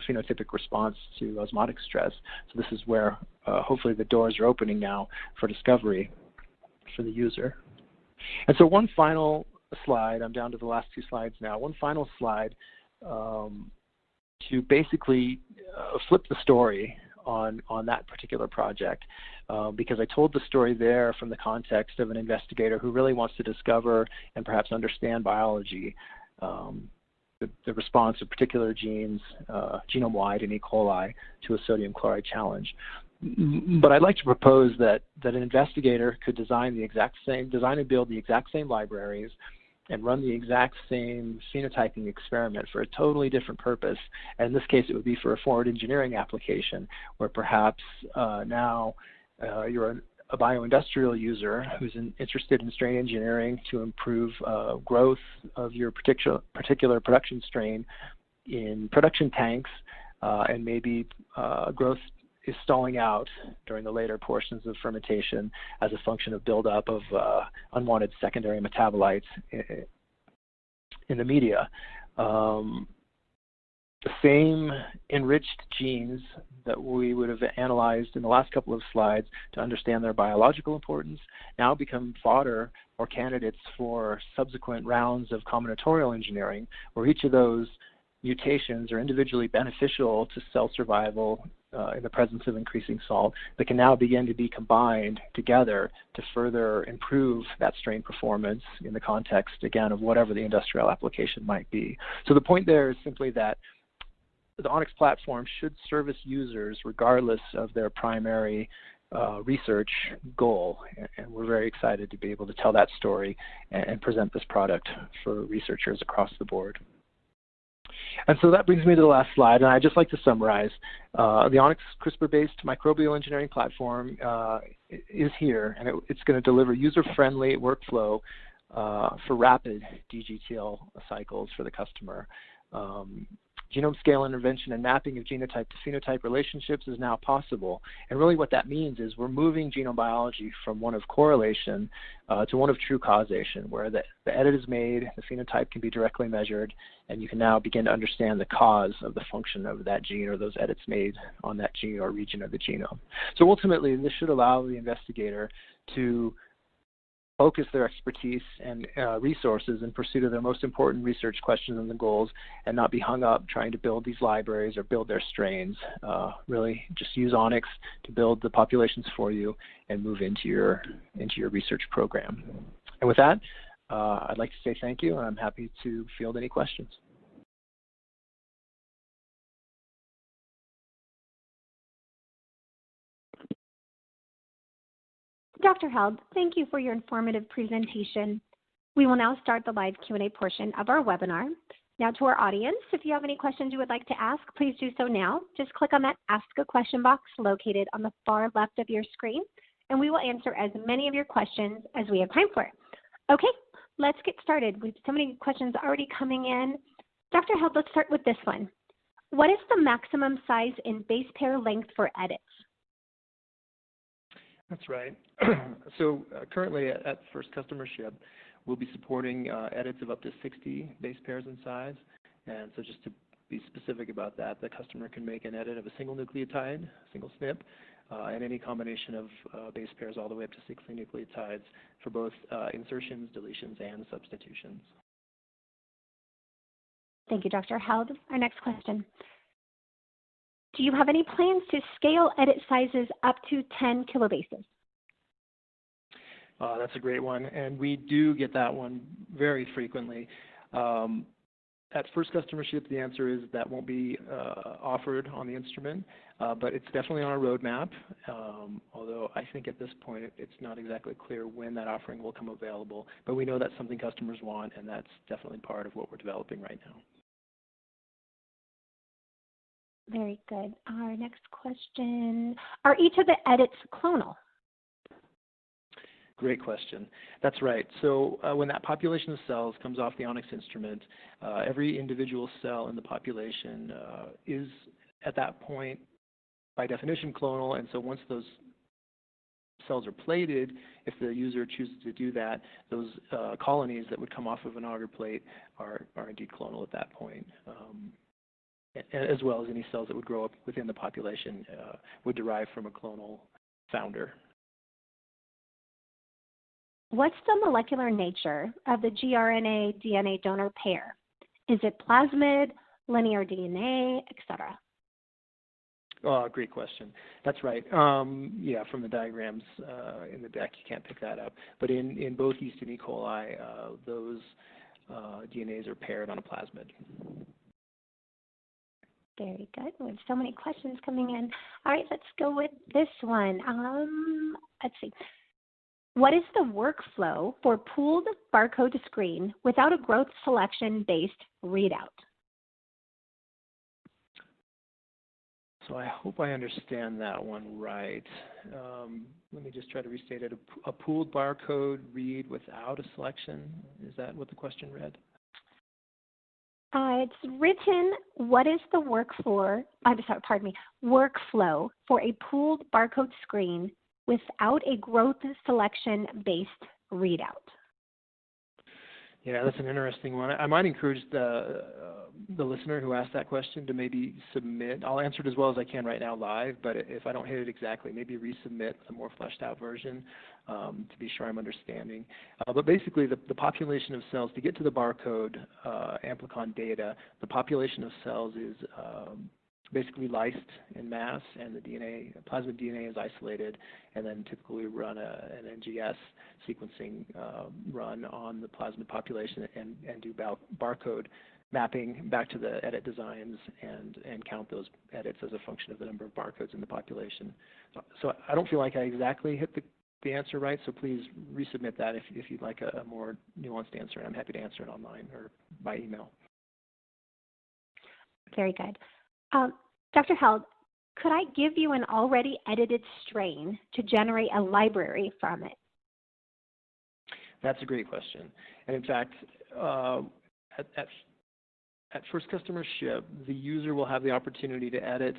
Speaker 2: phenotypic response to osmotic stress. So this is where hopefully the doors are opening now for discovery for the user. And so one final slide, I'm down to the last 2 slides now, one final slide to basically flip the story on that particular project, because I told the story there from the context of an investigator who really wants to discover and perhaps understand biology, the response of particular genes, genome-wide in E. coli, to a sodium chloride challenge. But I'd like to propose that an investigator could design and build the exact same libraries and run the exact same phenotyping experiment for a totally different purpose. And in this case, it would be for a forward engineering application, where perhaps now you're a bioindustrial user who's interested in strain engineering to improve growth of your particular production strain in production tanks, and maybe growth is stalling out during the later portions of fermentation as a function of buildup of unwanted secondary metabolites in the media. The same enriched genes that we would have analyzed in the last couple of slides to understand their biological importance now become fodder or candidates for subsequent rounds of combinatorial engineering, where each of those mutations are individually beneficial to cell survival in the presence of increasing salt, that can now begin to be combined together to further improve that strain performance in the context, again, of whatever the industrial application might be. So the point there is simply that the Onyx platform should service users regardless of their primary research goal, and we're very excited to be able to tell that story and present this product for researchers across the board. And so that brings me to the last slide, and I'd just like to summarize. The Onyx CRISPR-based microbial engineering platform is here, and it's going to deliver user-friendly workflow for rapid DGTL cycles for the customer. genome scale intervention and mapping of genotype to phenotype relationships is now possible. And really what that means is we're moving genome biology from one of correlation to one of true causation, where the edit is made, the phenotype can be directly measured, and you can now begin to understand the cause of the function of that gene or those edits made on that gene or region of the genome. So ultimately, this should allow the investigator to focus their expertise and resources in pursuit of their most important research questions and the goals, and not be hung up trying to build these libraries or build their strains. Really just use Onyx to build the populations for you and move into your research program. And with that, I'd like to say thank you, and I'm happy to field any questions.
Speaker 1: Dr. Held, thank you for your informative presentation. We will now start the live Q&A portion of our webinar. Now to our audience, if you have any questions you would like to ask, please do so now. Just click on that Ask a Question box located on the far left of your screen, and we will answer as many of your questions as we have time for. Okay, let's get started. We have so many questions already coming in. Dr. Held, let's start with this one. What is the maximum size in base pair length for edits?
Speaker 2: That's right. So currently at first customer ship, we'll be supporting edits of up to 60 base pairs in size. And so just to be specific about that, the customer can make an edit of a single nucleotide, single SNP, and any combination of base pairs all the way up to 60 nucleotides for both insertions, deletions, and substitutions.
Speaker 1: Thank you, Dr. Held. Our next question. Do you have any plans to scale edit sizes up to 10 kilobases?
Speaker 2: That's a great one, and we do get that one very frequently. At first customer ship, the answer is that won't be offered on the instrument, but it's definitely on our roadmap, although I think at this point it's not exactly clear when that offering will come available, but we know that's something customers want, and that's definitely part of what we're developing right now.
Speaker 1: Very good. Our next question, are each of the edits clonal?
Speaker 2: Great question. That's right. So when that population of cells comes off the Onyx instrument, every individual cell in the population is at that point by definition clonal, and so once those cells are plated, if the user chooses to do that, those colonies that would come off of an agar plate are indeed clonal at that point. As well as any cells that would grow up within the population would derive from a clonal founder.
Speaker 1: What's the molecular nature of the gRNA-DNA donor pair? Is it plasmid, linear DNA, etc.?
Speaker 2: Oh, great question. That's right. Yeah, from the diagrams in the deck, you can't pick that up. But in both yeast and E. coli, those DNAs are paired on a plasmid.
Speaker 1: Very good. We have so many questions coming in. All right, let's go with this one. Let's see. What is the workflow for pooled barcode screen without a growth selection-based readout?
Speaker 2: So I hope I understand that one right. Let me just try to restate it. A pooled barcode read without a selection. Is that what the question read?
Speaker 1: It's written, what is the workflow for a pooled barcode screen without a growth selection-based readout?
Speaker 2: Yeah, that's an interesting one. I might encourage the listener who asked that question to maybe submit. I'll answer it as well as I can right now live, but if I don't hit it exactly, maybe resubmit a more fleshed out version to be sure I'm understanding. But basically, the population of cells, to get to the barcode amplicon data, the population of cells is basically lysed in mass, and the DNA, plasmid DNA is isolated, and then typically run an NGS sequencing run on the plasmid population and do barcode mapping back to the edit designs and count those edits as a function of the number of barcodes in the population. So I don't feel like I exactly hit the answer right, so please resubmit that if you'd like a more nuanced answer, and I'm happy to answer it online or by email.
Speaker 1: Very good. Dr. Held, could I give you an already edited strain to generate a library from it?
Speaker 2: at first customer ship, the user will have the opportunity to edit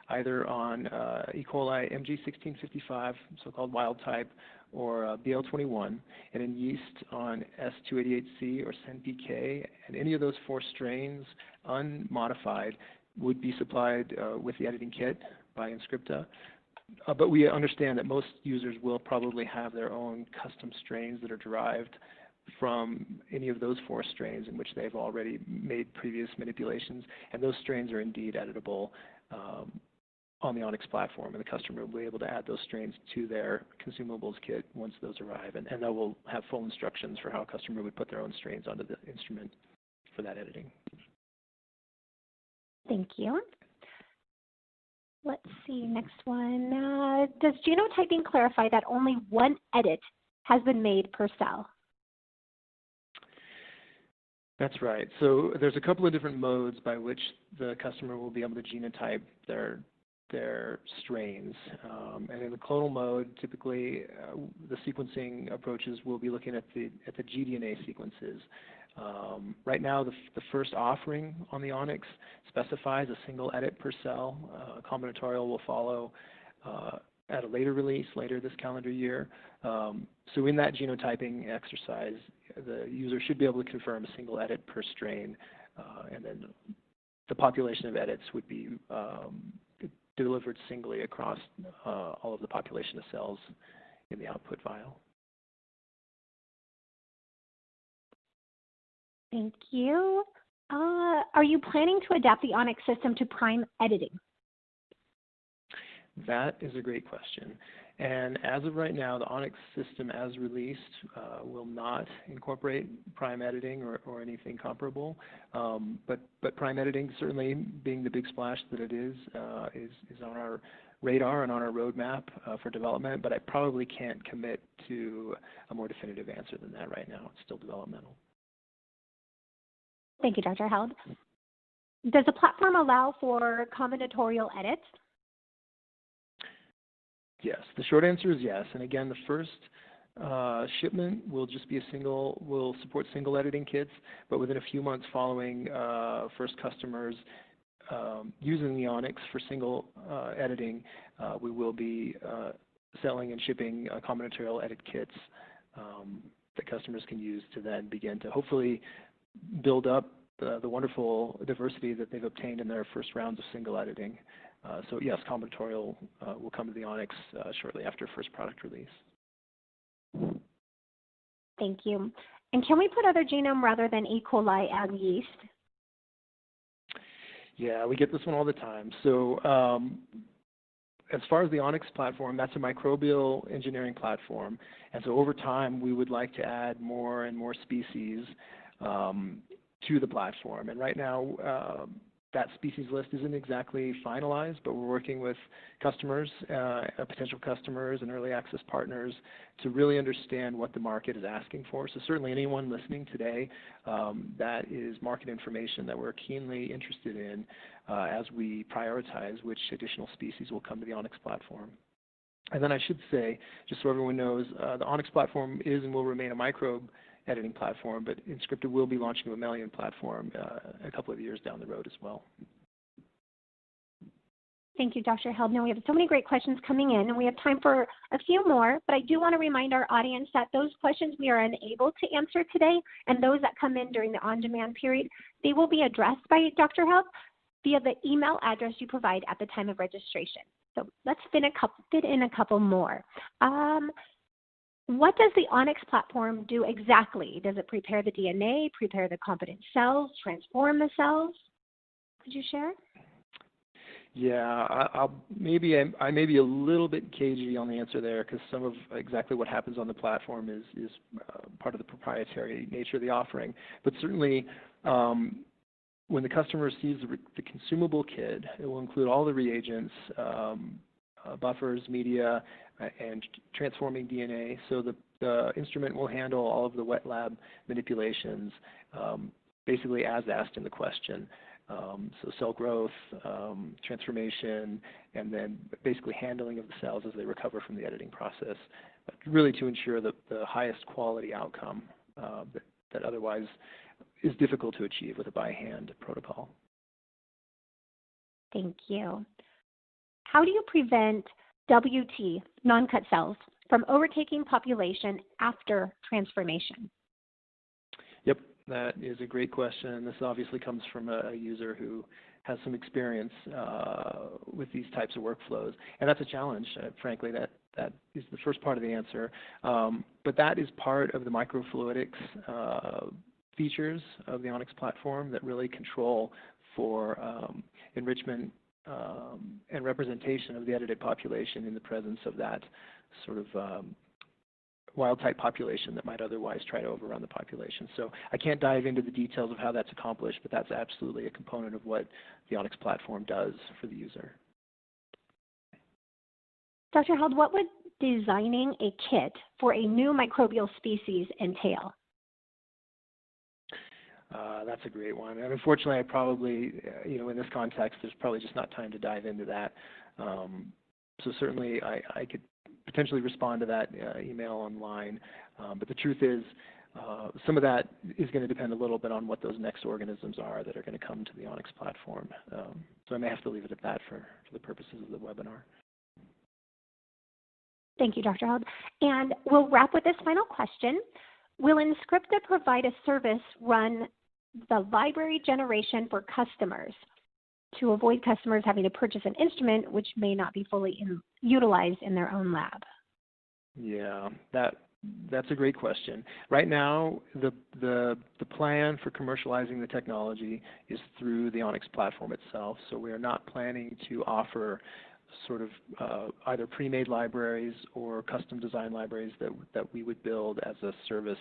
Speaker 2: either on E. coli MG1655, so-called wild type, or BL21, and in yeast on S288C or SENPK, and any of those 4 strains, unmodified, would be supplied with the editing kit by Inscripta. But we understand that most users will probably have their own custom strains that are derived from any of those 4 strains in which they've already made previous manipulations, and those strains are indeed editable on the Onyx platform, and the customer will be able to add those strains to their consumables kit once those arrive, and that will have full instructions for how a customer would put their own strains onto the instrument for that editing.
Speaker 1: Thank you. Let's see, next one. Does genotyping clarify that only one edit has been made per cell?
Speaker 2: That's right. So there's a couple of different modes by which the customer will be able to genotype their strains. And in the clonal mode, typically the sequencing approaches will be looking at the gDNA sequences. Right now, the first offering on the Onyx specifies a single edit per cell. Combinatorial will follow at a later release, later this calendar year. So in that genotyping exercise, the user should be able to confirm a single edit per strain, and then the population of edits would be delivered singly across all of the population of cells in the output vial.
Speaker 1: Thank you. Are you planning to adapt the Onyx system to prime editing?
Speaker 2: That is a great question. And as of right now, the Onyx system as released will not incorporate prime editing or anything comparable. But prime editing, certainly being the big splash that it is on our radar and on our roadmap for development, but I probably can't commit to a more definitive answer than that right now. It's still developmental.
Speaker 1: Thank you, Dr. Held. Does the platform allow for combinatorial edits?
Speaker 2: Yes, the short answer is yes. And again, the first shipment will just be will support single editing kits, but within a few months following first customers using the Onyx for single editing, we will be selling and shipping combinatorial edit kits that customers can use to then begin to hopefully build up the wonderful diversity that they've obtained in their first rounds of single editing. So yes, combinatorial will come to the Onyx shortly after first product release.
Speaker 1: Thank you. And can we put other genome rather than E. coli and yeast?
Speaker 2: Yeah, we get this one all the time. So as far as the Onyx platform, that's a microbial engineering platform. And so over time, we would like to add more and more species to the platform. And right now, that species list isn't exactly finalized, but we're working with customers, potential customers and early access partners to really understand what the market is asking for. So certainly anyone listening today, that is market information that we're keenly interested in as we prioritize which additional species will come to the Onyx platform. And then I should say, just so everyone knows, the Onyx platform is and will remain a microbe editing platform, but Inscripta will be launching a mammalian platform a couple of years down the road as well.
Speaker 1: Thank you, Dr. Held. Now we have so many great questions coming in, and we have time for a few more, but I do want to remind our audience that those questions we are unable to answer today, and those that come in during the on-demand period, they will be addressed by Dr. Held via the email address you provide at the time of registration. So let's fit in a couple more. What does the Onyx platform do exactly? Does it prepare the DNA, prepare the competent cells, transform the cells? Could you share?
Speaker 2: Yeah, I may be a little bit cagey on the answer there because some of exactly what happens on the platform is part of the proprietary nature of the offering. But certainly, when the customer receives the consumable kit, it will include all the reagents, buffers, media, and transforming DNA. So the instrument will handle all of the wet lab manipulations, basically as asked in the question. So cell growth, transformation, and then basically handling of the cells as they recover from the editing process, really to ensure the highest quality outcome that otherwise is difficult to achieve with a by-hand protocol.
Speaker 1: Thank you. How do you prevent WT, non-cut cells, from overtaking population after transformation?
Speaker 2: Yep, that is a great question. This obviously comes from a user who has some experience with these types of workflows, and that's a challenge. Frankly, that is the first part of the answer, but that is part of the microfluidics features of the Onyx platform that really control for enrichment and representation of the edited population in the presence of that sort of wild-type population that might otherwise try to overrun the population. So I can't dive into the details of how that's accomplished, but that's absolutely a component of what the Onyx platform does for the user.
Speaker 1: Dr. Held, what would designing a kit for a new microbial species entail?
Speaker 2: That's a great one. And unfortunately, I probably, in this context, there's probably just not time to dive into that. So certainly, I could potentially respond to that email online. But the truth is, some of that is going to depend a little bit on what those next organisms are that are going to come to the Onyx platform. So I may have to leave it at that for the purposes of the webinar.
Speaker 1: Thank you, Dr. Held. And we'll wrap with this final question. Will Inscripta provide a service run the library generation for customers to avoid customers having to purchase an instrument which may not be fully utilized in their own lab?
Speaker 2: Yeah, that's a great question. Right now, the plan for commercializing the technology is through the Onyx platform itself. So we are not planning to offer sort of either pre-made libraries or custom design libraries that we would build as a service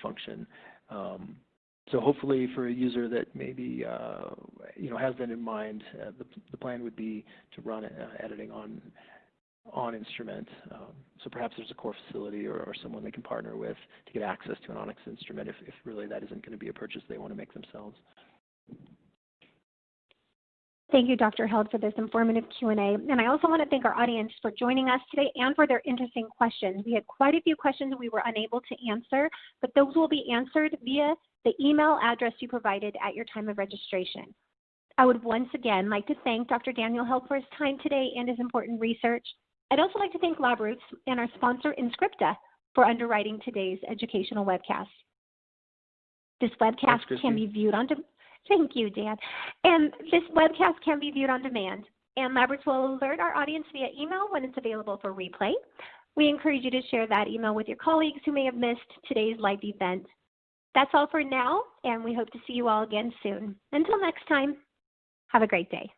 Speaker 2: function. So hopefully for a user that maybe has that in mind, the plan would be to run editing on instrument. So perhaps there's a core facility or someone they can partner with to get access to an Onyx instrument if really that isn't going to be a purchase they want to make themselves.
Speaker 1: Thank you, Dr. Held, for this informative Q&A. And I also want to thank our audience for joining us today and for their interesting questions. We had quite a few questions we were unable to answer, but those will be answered via the email address you provided at your time of registration. I would once again like to thank Dr. Daniel Held for his time today and his important research. I'd also like to thank LabRoots and our sponsor, Inscripta, for underwriting today's educational webcast. This webcast can be viewed on demand. Thank you, Dan. And this webcast can be viewed on demand, and LabRoots will alert our audience via email when it's available for replay. We encourage you to share that email with your colleagues who may have missed today's live event. That's all for now, and we hope to see you all again soon. Until next time, have a great day.